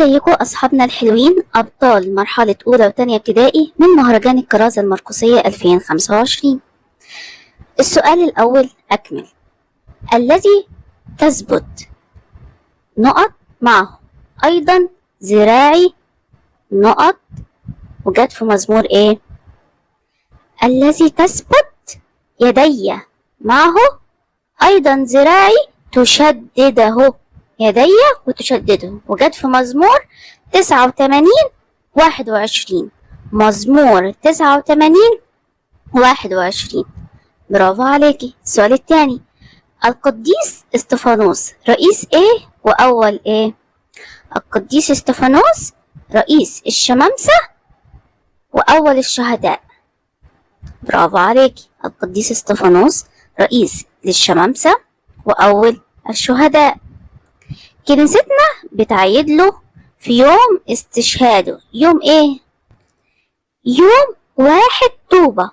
ازيكم اصحابنا الحلوين ابطال مرحلة اولى وتانية ابتدائي من مهرجان الكرازة المرقسية 2025. السؤال الاول اكمل. الذي تثبت نقط معه ايضا ذراعي نقط وجت في مزمور ايه؟ الذي تثبت يدي معه ايضا ذراعي تشدده، يدي وتشدده، وجت في مزمور 89:21. مزمور 89:21. برافو عليكي. السؤال الثاني، القديس استفانوس رئيس ايه واول ايه؟ القديس استفانوس رئيس الشمامسة واول الشهداء. برافو عليكي. القديس استفانوس رئيس للشمامسة واول الشهداء. كنيستنا بتعيد له في يوم استشهاده يوم ايه؟ يوم 1 طوبة.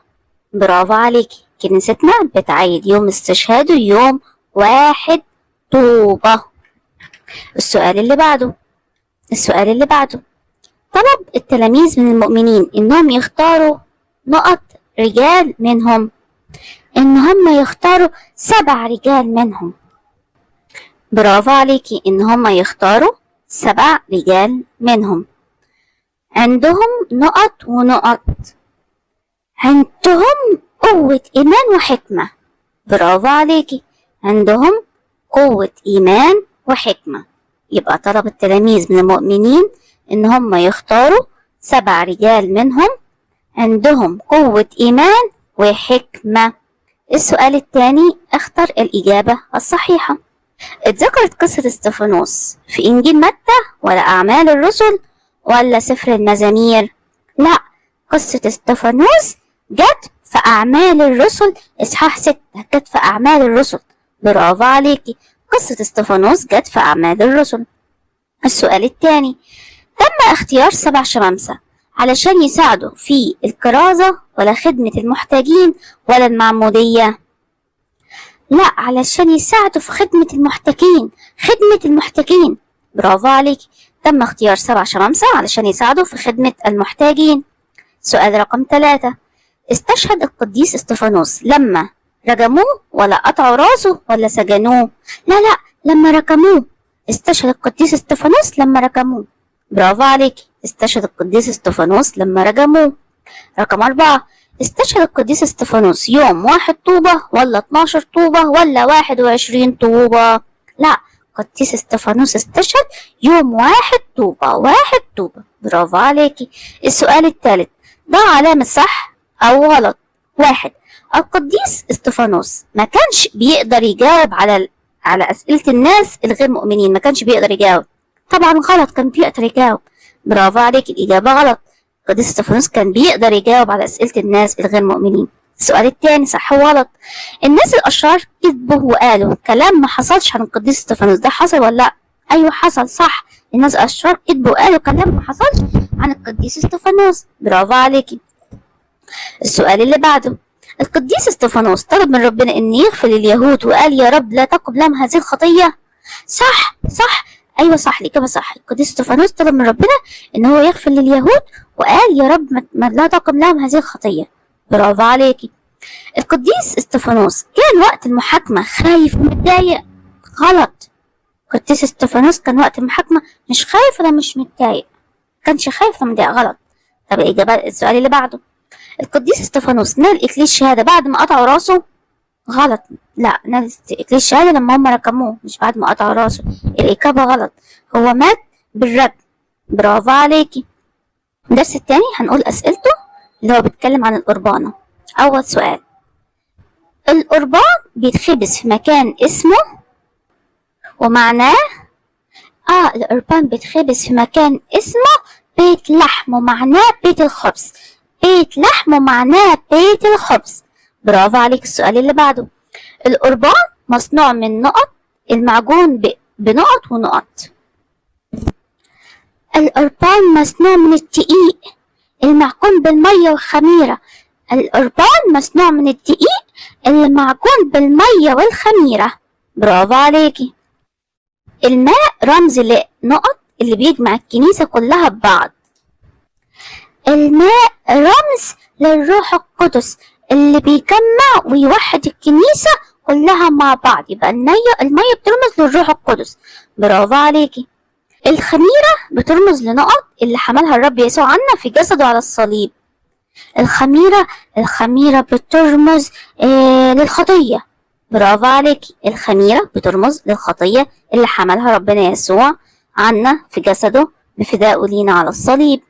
برافو عليكي. كنيستنا بتعيد يوم استشهاده يوم 1 طوبة. السؤال اللي بعده طلب التلاميذ من المؤمنين انهم يختاروا نقط رجال منهم، ان هم يختاروا 7 رجال منهم. برافو عليكي. ان هم يختاروا 7 رجال منهم عندهم نقط ونقط، عندهم قوة ايمان وحكمة. برافو عليكي. عندهم قوة ايمان وحكمة. يبقى طلب التلاميذ من المؤمنين ان هم يختاروا 7 رجال منهم عندهم قوة ايمان وحكمة. السؤال الثاني، اختر الاجابة الصحيحة. اتذكرت قصة استفانوس في إنجيل متى ولا أعمال الرسل ولا سفر المزامير؟ لا، قصة استفانوس جت في أعمال الرسل إصحاح 6، جت في أعمال الرسل. برافو عليكي. قصة استفانوس جت في أعمال الرسل. السؤال الثاني، تم اختيار 7 شمامسة علشان يساعدوا في الكرازة ولا خدمة المحتاجين ولا المعمودية؟ لا، علشان يساعدوا في خدمة المحتاجين. برافو عليكي. تم اختيار 7 شمامسة علشان يساعدوا في خدمة المحتاجين. سؤال رقم 3، استشهد القديس استفانوس لما رجموه ولا قطعوا راسه ولا سجنوه؟ لا، لما رجموه. استشهد القديس استفانوس لما رجموه. برافو عليكي. استشهد القديس استفانوس لما رجموه. رقم 4، استشهد القديس استفانوس يوم 1 طوبة ولا 12 طوبة ولا 21 طوبة؟ لا، القديس استفانوس استشهد يوم 1 طوبة. 1 طوبة. برافو عليكي. السؤال الثالث، ده علامة صح أو غلط. 1، القديس استفانوس ما كانش بيقدر يجاوب على أسئلة الناس الغير مؤمنين، ما كانش بيقدر يجاوب. طبعا غلط، كان بيقدر يجاوب. برافو عليكي. الإجابة غلط. القديس استفانوس كان بيقدر يجاوب على أسئلة الناس الغير مؤمنين. السؤال الثاني صح وغلط. الناس الأشرار كذبوا وقالوا كلام ما حصلش عن القديس استفانوس، ده حصل ولا لا؟ أيوه حصل، صح. الناس الأشرار كذبوا وقالوا كلام ما حصلش عن القديس استفانوس. برافو عليكي. السؤال اللي بعده، القديس استفانوس طلب من ربنا إن يغفر لليهود وقال يا رب لا تقب لهم هذه الخطية. صح. أيوه صح، الإجابة صح. القديس استفانوس طلب من ربنا إن هو يغفر لليهود وقال يا رب ما لا تقم لهم هذه الخطية. برافو عليكي. القديس استفانوس كان وقت المحاكمة خايف ومتضايق؟ غلط. القديس استفانوس كان وقت المحاكمة مش خايف ولا مش متضايق، كانش خايف ولا متضايق. غلط. طب الإجابة السؤال اللي بعده، القديس استفانوس نال إكليل الشهادة بعد ما قطعوا راسه؟ غلط. لا، نال إكليل الشهادة لما هم ركموه، مش بعد ما قطعوا راسه. الإجابة غلط، هو مات بالرجم. برافو عليكي. الدرس الثاني هنقول أسئلته اللي هو بيتكلم عن القربانة. أول سؤال، القربان بيتخبز في مكان اسمه ومعناه؟ القربان بيتخبز في مكان اسمه بيت لحم ومعناه بيت الخبز. بيت لحم ومعناه بيت الخبز. برافو عليك. السؤال اللي بعده، القربان مصنوع من نقط، المعجون بنقط ونقط. القربان مصنوع من الدقيق المعجون بالمية والخميرة. القربان مصنوع من الدقيق المعجون بالمية والخميرة. برافو عليكي. الماء رمز لنقط اللي بيجمع الكنيسة كلها ببعض. الماء رمز للروح القدس اللي بيجمع ويوحد الكنيسة كلها مع بعض، يبقى المية بترمز للروح القدس. برافو عليكي. الخميرة بترمز لنقط اللي حملها الرب يسوع عنا في جسده على الصليب. الخميرة بترمز للخطية. برافو عليكي. الخميرة بترمز للخطية اللي حملها ربنا يسوع عنا في جسده بفدائه لينا على الصليب.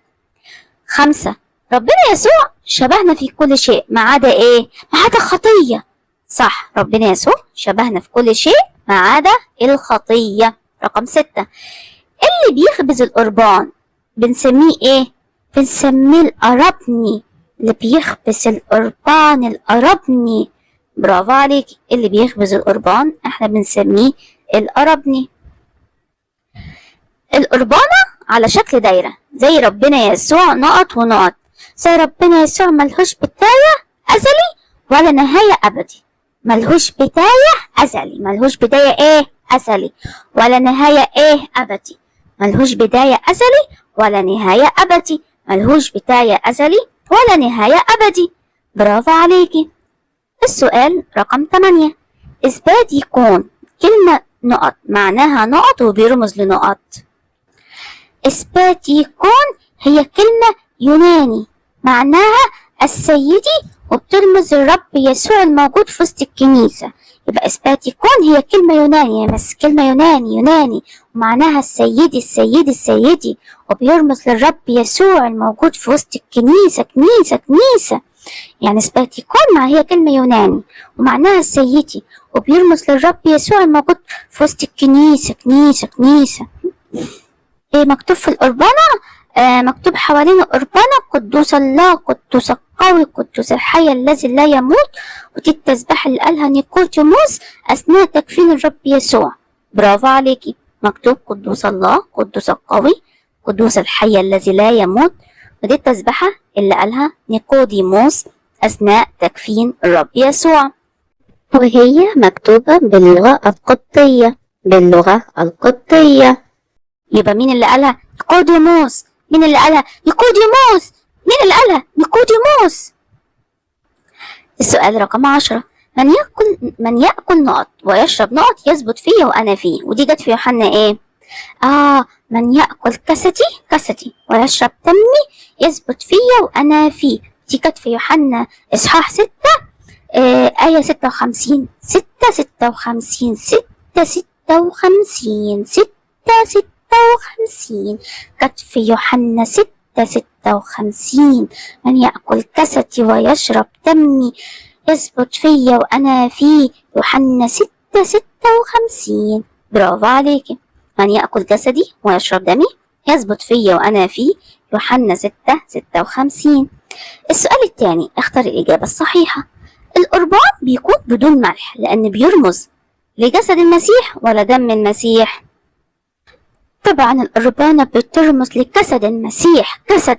5. ربنا يسوع شبهنا في كل شيء ما عدا ايه؟ ما عدا الخطية. صح، ربنا يسوع شبهنا في كل شيء ما عدا الخطية. رقم 6. اللي بيخبز القربان بنسميه ايه؟ بنسميه القربني. اللي بيخبز القربان القربني. برافو عليكي. اللي بيخبز القربان احنا بنسميه القربني. القربانة على شكل دايرة زي ربنا يسوع، نقط ونقط. زي ربنا يسوع ملهوش بداية أزلي ولا نهاية أبدي. ملهوش بداية أزلي، ملهوش بداية ايه؟ أزلي ولا نهاية ايه؟ أبدي. ملهوش بداية أزلي ولا نهاية أبدي. ملهوش بداية أزلي ولا نهاية أبدي. برافو عليكي. السؤال رقم 8. إثبات يكون. كلمة نقط معناها نقط وبيرمز لنقط. إثبات يكون هي كلمة يوناني معناها السيدي وبترمز للرب يسوع الموجود في وسط الكنيسة. يبقى إثبات يكون هي كلمة يوناني، بس كلمة يوناني ومعناها السيدي السيدي السيدي، وبيرمز للرب يسوع الموجود في وسط الكنيسة. كنيسة يعني إثبات يكون هي كلمة يوناني ومعناها السيدي وبيرمز للرب يسوع الموجود في وسط الكنيسة. كنيسة. ايه مكتوب في القربانة؟ مكتوب حوالين القربانة قدوس الله، قدوس القوي، قدوس الحي الذي لا يموت. ودي التسبيحة اللي قالها نيقوديموس أثناء تكفين الرب يسوع. برافو عليكي. مكتوب قدوس الله، قدوس القوي، قدوس الحي الذي لا يموت. ودي التسبيحة اللي قالها نيقوديموس أثناء تكفين الرب يسوع، وهي مكتوبة باللغة القبطية. يبقى مين اللي قالها؟ نيقوديموس. مين اللي قالها؟ نيقوديموس. السؤال رقم 10. من يأكل نقط ويشرب نقط يثبت فيه وأنا فيه. ودي جت في يوحنا ايه؟ من يأكل كستي ويشرب دمي يثبت فيه وأنا فيه. دي جت في يوحنا إصحاح 6 آية 56. 56 جت في يوحنا 6:56. من يأكل كستي ويشرب دمي يثبت فيا وأنا فيه. يوحنا 6:56. برافو عليكي. من يأكل جسدي ويشرب دمي يثبت فيا وأنا فيه. يوحنا 6:56. السؤال الثاني، اختر الإجابة الصحيحة. القربان بيكون بدون ملح لأن بيرمز لجسد المسيح ولا دم المسيح؟ طبعا القربانة بترمز لجسد المسيح. جسد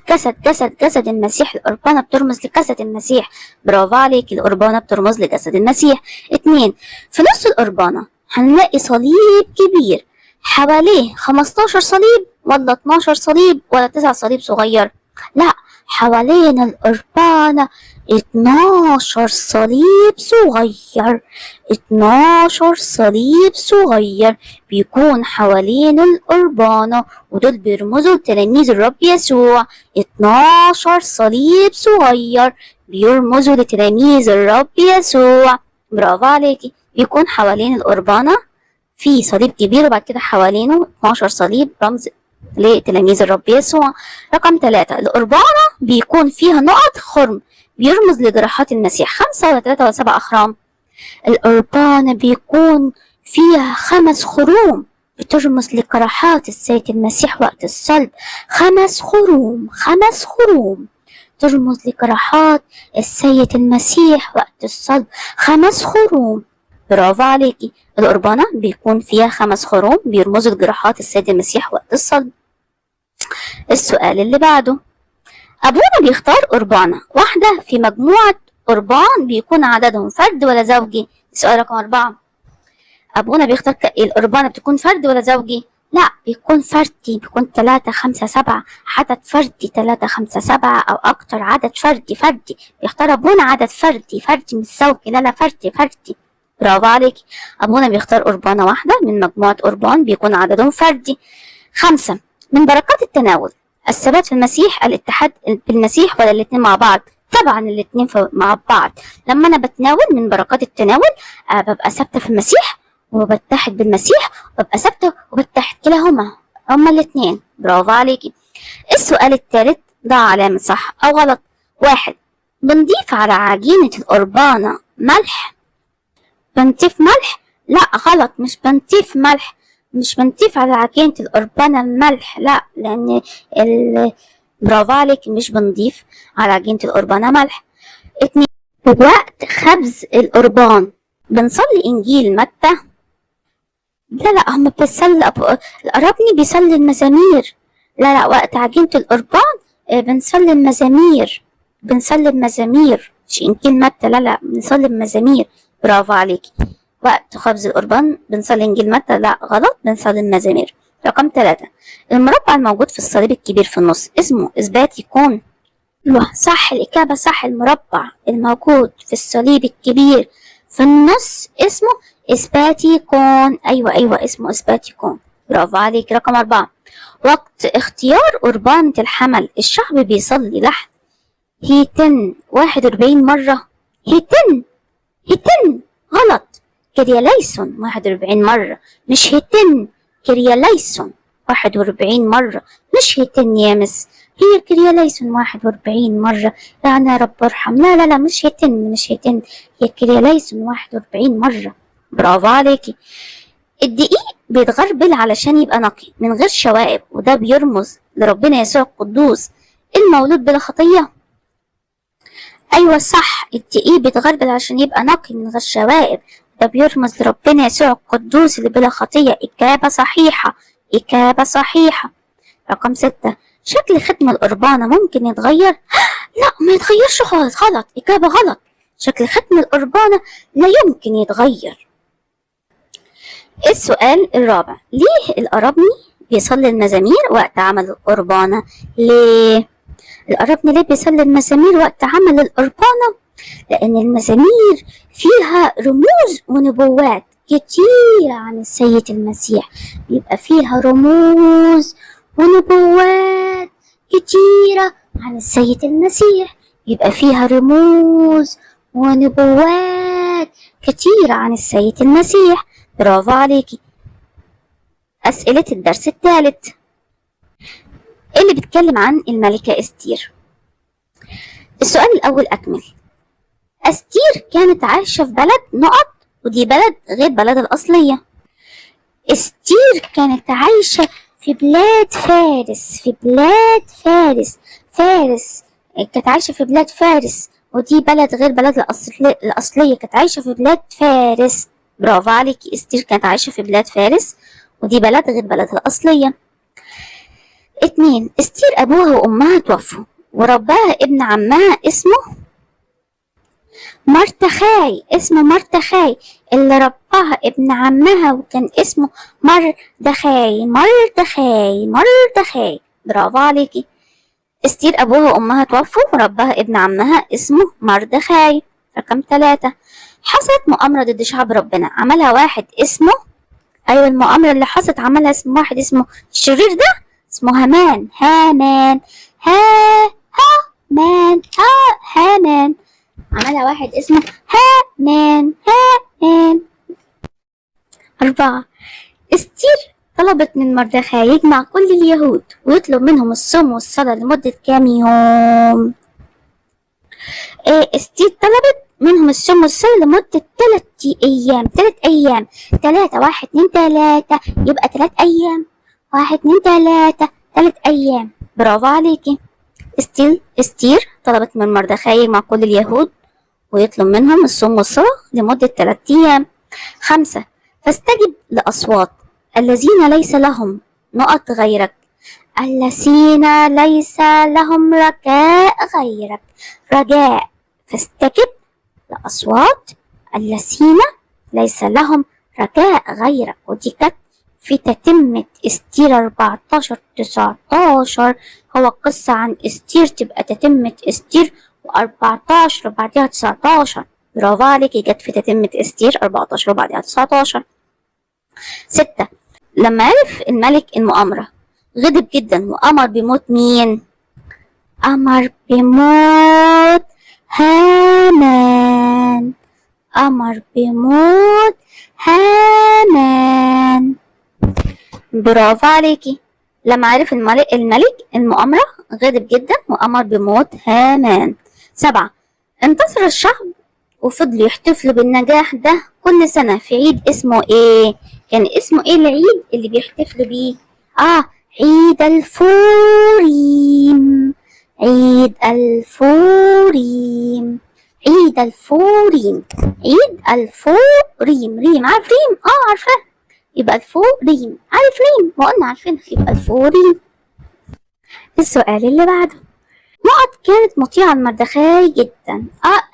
المسيح. القربانة بترمز لجسد المسيح. برافو عليك. القربانة بترمز لجسد المسيح. 2. في نص القربانة هنلاقي صليب كبير، حواليه 15 صليب ولا 12 صليب ولا 9 صليب صغير؟ لا، حوالين القربانة 12 صليب صغير. 12 صليب صغير بيكون حوالين القربانة، ودول بيرمزوا لتلاميذ الرب يسوع. 12 صليب صغير بيرمزوا لتلاميذ الرب يسوع. برافو عليكي. بيكون حوالين القربانة في صليب كبير وبعد كده حوالينه 12 صليب رمز لتلاميذ الرب يسوع. رقم 3. القربانة بيكون فيها نقط خرم بيرمز لجراحات المسيح. 5 ولا 3 ولا 7 أخرام؟ القربانة بيكون فيها 5 خروم بترمز لجراحات السيد المسيح وقت الصلب. 5 خروم ترمز لجراحات السيد المسيح وقت الصلب. 5 خروم. برافو عليكي. القربانة بيكون فيها 5 خروم بيرمزوا لجراحات السيد المسيح وقت الصلب. السؤال اللي بعده، أبونا بيختار قربانة واحدة في مجموعة قربان بيكون عددهم فرد ولا زوجي؟ السؤال رقم 4. أبونا بيختار القربانة بتكون فرد ولا زوجي؟ لا، بيكون فردي، بيكون 3 5 7، عدد فردي 3 5 7 أو أكتر. عدد فردي بيختار أبونا عدد فردي مش زوجي، لا فردي. برافو عليك. أبونا بيختار قربانة واحدة من مجموعة قربان بيكون عددهم فردي. 5. من بركات التناول الثبات في المسيح، الاتحاد بالمسيح، ولا الاتنين مع بعض؟ طبعا الاتنين مع بعض. لما أنا بتناول من بركات التناول ببقى ثابتة في المسيح وبتحد بالمسيح، وببقى ثابتة وبتحد، كلاهما هما الاتنين. برافو عليكي. السؤال الثالث ضع علامة صح أو غلط. 1. بنضيف على عجينة القربانة ملح. بنضيف ملح؟ لا غلط، مش بنضيف على عجينة القربانة الملح، لا، لأن برافو عليك، مش بنضيف على عجينة القربانة ملح. 2. وقت خبز القربان بنصلي إنجيل متى؟ لا هم بيصلي القرابني بيصلي المزامير. لا وقت عجينة القربان بنصلي المزامير مش إنجيل متى، لا بنصلي المزامير. برافو عليكي. وقت خبز القربان بنصلي إنجيل متى؟ لا غلط، بنصلي المزامير. رقم 3. المربع الموجود في الصليب الكبير في النص اسمه إثبات يكون؟ أيوة صح، الإجابة صح. المربع الموجود في الصليب الكبير في النص اسمه إثبات يكون. أيوة اسمه إثبات يكون. برافو عليك. رقم 4. وقت اختيار قربانة الحمل الشعب بيصلي لحن هيتن 41 مرة. هيتن غلط، كرياليسون 41 مرة، مش هيتن، كرياليسون 41 مرة، مش هيتن يا مس، هي كرياليسون 41 مرة. يعني يا رب ارحم، لا مش هيتن، هي كرياليسون 41 مرة. برافو عليكي. الدقيق بيتغربل علشان يبقى نقي من غير شوائب، وده بيرمز لربنا يسوع القدوس المولود بلا خطية. أيوة صح، الدقيق بيتغربل عشان يبقى نقي من غير شوائب، ده بيرمز لربنا يسوع القدوس اللي بلا خطية. إجابة صحيحة. رقم 6. شكل ختم القربانة ممكن يتغير؟ لا ما يتغيرش خالص، غلط، إجابة غلط. شكل ختم القربانة لا يمكن يتغير. السؤال الرابع. ليه القرابني بيصلي المزامير وقت عمل القربانة؟ ليه القرابني ليه بيصلي المزامير وقت عمل القربانة؟ لأن المزامير فيها رموز ونبوات كتيرة عن السيد المسيح، بيبقى فيها رموز ونبوات كتيرة عن السيد المسيح، بيبقى فيها رموز ونبوات كتيرة عن السيد المسيح. برافو عليكي. أسئلة الدرس الثالث اللي بيتكلم عن الملكة استير. السؤال الأول أكمل. استير كانت عايشة في بلد نقط، ودي بلد غير بلد الأصلية. استير كانت عايشة في بلاد فارس كانت عايشة في بلاد فارس، ودي بلد غير بلد الأصلية، كانت عايشة في بلاد فارس. برافو عليكي، استير كانت عايشة في بلاد فارس، ودي بلد غير بلد الأصلية. 2. استير أبوها وأمها توفوا ورباها ابن عمها اسمه مردخاي اللي رباها ابن عمها وكان اسمه مردخاي. برافو عليكي. استير أبوها وأمها توفوا ورباها ابن عمها اسمه مردخاي. رقم 3. حصلت مؤامرة ضد شعب ربنا، عملها واحد اسمه، أيوة المؤامرة اللي حصلت عملها اسم واحد اسمه الشرير ده، اسمه هامان. عملها واحد اسمه هامان. 4. استير طلبت من مردخاي يجمع كل اليهود ويطلب منهم الصوم والصلاة لمدة كام يوم؟ استير طلبت منهم الصوم والصلاة لمدة 3 أيام. 3. 1 2 3 يبقى 3 أيام. 1 2 3 3 أيام. برافو عليكي. استير طلبت من مردخاي يجمع كل اليهود ويطلب منهم الصوم والصلاة لمدة 3 أيام. 5. فاستجب لأصوات الذين ليس لهم نقط غيرك، الذين ليس لهم رجاء. فاستجب لأصوات الذين ليس لهم رجاء غيرك، ودي كانت في تتمة استير 14-19. هو قصة عن استير، تبقى تتمة استير و14 وبعدها 19. برافو عليكي، جت في تتمة استير 14 وبعدها 19. 6. لما عرف الملك المؤامرة غضب جدا وأمر بموت مين؟ أمر بموت هامان. أمر بموت هامان. برافو عليكي. لما عرف الملك المؤامرة غضب جدا وأمر بموت هامان. 7. انتصر الشعب وفضلوا يحتفلوا بالنجاح ده كل سنة في عيد اسمه ايه؟ كان اسمه ايه العيد اللي بيحتفلوا بيه؟ عيد الفوريم. عيد الفوريم. عيد الفوريم. عيد الفوريم. ريم، عارف ريم؟ عارفاه. يبقى الفوريم. عارف ريم؟ ما قلنا عارفينها، يبقى الفوريم. السؤال اللي بعده، نقط كانت مطيعة لمردخاي جدا.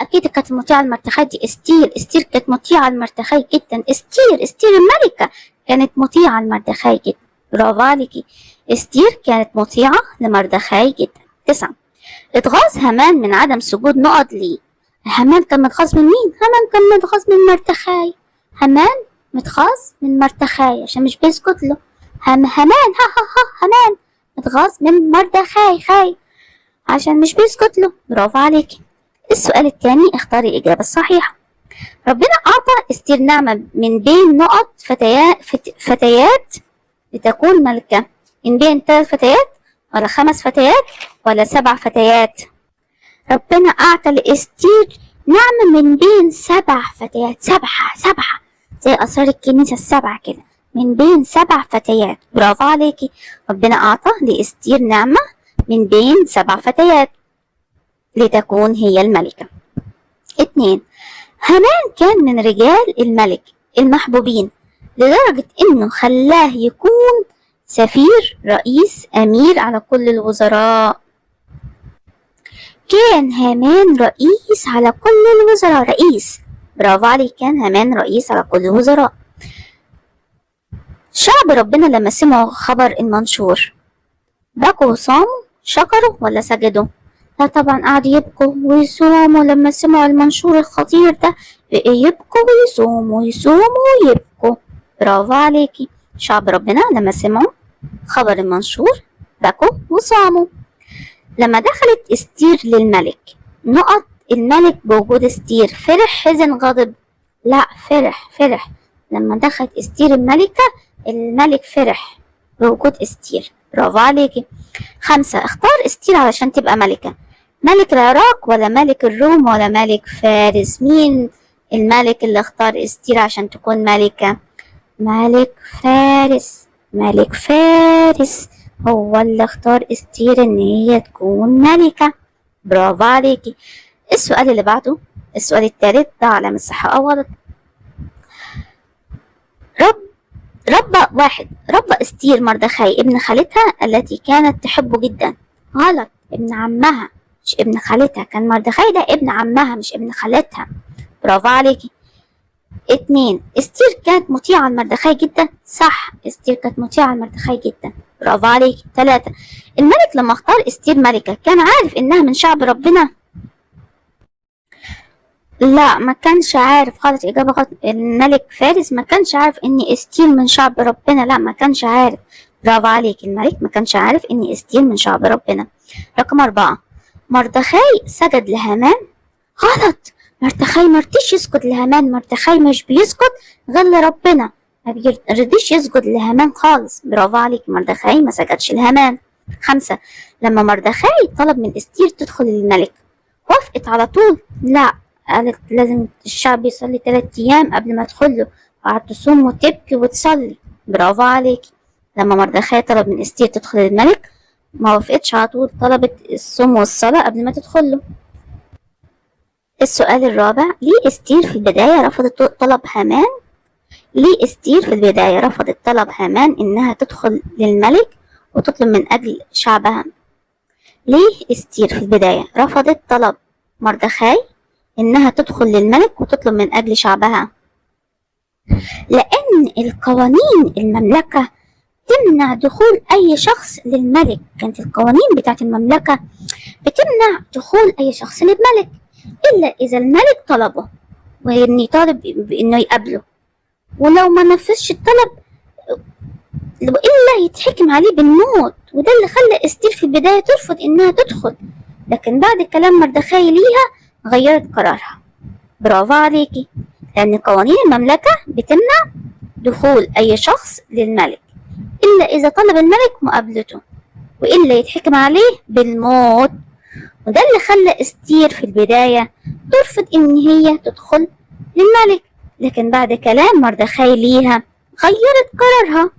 اكيد كانت مطيعة لمردخاي دي استير كانت مطيعة لمردخاي جدا. استير الملكة كانت مطيعة لمردخاي جدا. برافو عليكي، استير كانت مطيعة لمردخاي جدا. 9. اتغاظ هامان من عدم سجود نقط ليه. هامان كان متغاظ من مين؟ هامان كان متغاظ من مردخاي. هامان متغاظ من مردخاي عشان مش بيسجد له. هامان هامان متغاظ من مردخاي عشان مش بيسكت له. برافو عليكي. السؤال الثاني، اختاري الإجابة الصحيحة. ربنا أعطى استير نعمة من بين نقط فتيات لتكون ملكة. من بين 3 فتيات ولا 5 فتيات ولا 7 فتيات؟ ربنا أعطى لاستير نعمة من بين 7 فتيات. 7 زي أسرار الكنيسة ال7 كده، من بين 7 فتيات. برافو عليكي، ربنا أعطى لاستير نعمة من بين 7 فتيات لتكون هي الملكة. 2. هامان كان من رجال الملك المحبوبين لدرجة انه خلاه يكون سفير رئيس امير على كل الوزراء. كان هامان رئيس على كل الوزراء. رئيس. برافو عليك، كان هامان رئيس على كل الوزراء. شعب ربنا لما سمعوا خبر المنشور بكوا وصاموا، شكروا ولا سجدوا؟ لا طبعا قعدوا يبكوا ويصوموا لما سمعوا المنشور الخطير ده. يبكوا ويصوموا ويبكوا. برافو عليكي، شعب ربنا لما سمعوا خبر المنشور بكوا وصاموا. لما دخلت استير للملك نقط الملك بوجود استير فرح حزن غضب؟ لا، فرح. لما دخلت استير الملك فرح بوجود استير. برافو عليكي. 5. اختار استير علشان تبقى ملكة. ملك العراق ولا ملك الروم ولا ملك فارس؟ مين الملك اللي اختار استير عشان تكون ملكة؟ ملك فارس هو اللي اختار استير ان هي تكون ملكة. برافو عليكي. السؤال اللي بعده، السؤال الثالث ده علامة صح او غلط. رب استير مردخاي ابن خالتها التي كانت تحبه جدا. غلط، ابن عمها مش ابن خالتها. كان مردخاي ده ابن عمها مش ابن خالتها. برافو عليكي. 2. استير كانت مطيعة لمردخاي جدا. صح، استير كانت مطيعة لمردخاي جدا. برافو عليكي. 3. الملك لما اختار استير ملكة كان عارف انها من شعب ربنا؟ لا، ما كانش عارف. خالص، إجابة غلط. الملك فارس ما كانش عارف إن استير من شعب ربنا. لا، ما كانش عارف. برافو عليك، الملك ما كانش عارف إن استير من شعب ربنا. رقم 4. مردخاي سجد لهامان. غلط، مردخاي مرضيش يسجد لهامان. مردخاي مش بيسجد غير لربنا، ما بيرضيش يسجد لهامان خالص. برافو عليك، مردخاي ما سجدش لهامان. 5. لما مردخاي طلب من استير تدخل الملك وافقت على طول؟ لا، قالت لازم الشعب يصلي 3 أيام قبل ما تدخله، وقعدت تصوم وتبكي وتصلي. برافو عليكي. لما مردخاي طلب من استير تدخل الملك ما وافقتش على طول، طلبت الصوم والصلاة قبل ما تدخله. السؤال الرابع، ليه استير في البداية رفضت طلب هامان؟ ليه استير في البداية رفضت طلب هامان إنها تدخل للملك وتطلب من أجل شعبها؟ ليه استير في البداية رفضت طلب مردخاي إنها تدخل للملك وتطلب من أجل شعبها؟ لأن القوانين المملكة تمنع دخول أي شخص للملك. كانت القوانين بتاعت المملكة بتمنع دخول أي شخص للملك إلا إذا الملك طلبه وإن يطالب بإنه يقابله، ولو ما نفذش الطلب وإلا يتحكم عليه بالموت. وده اللي خلى استير في البداية ترفض إنها تدخل، لكن بعد كلام مردخاي ليها غيرت قرارها. برافو عليكي، لأن قوانين المملكة بتمنع دخول أي شخص للملك إلا إذا طلب الملك مقابلته، وإلا يتحكم عليه بالموت. وده اللي خلى استير في البداية ترفض إن هي تدخل للملك، لكن بعد كلام مردخاي ليها غيرت قرارها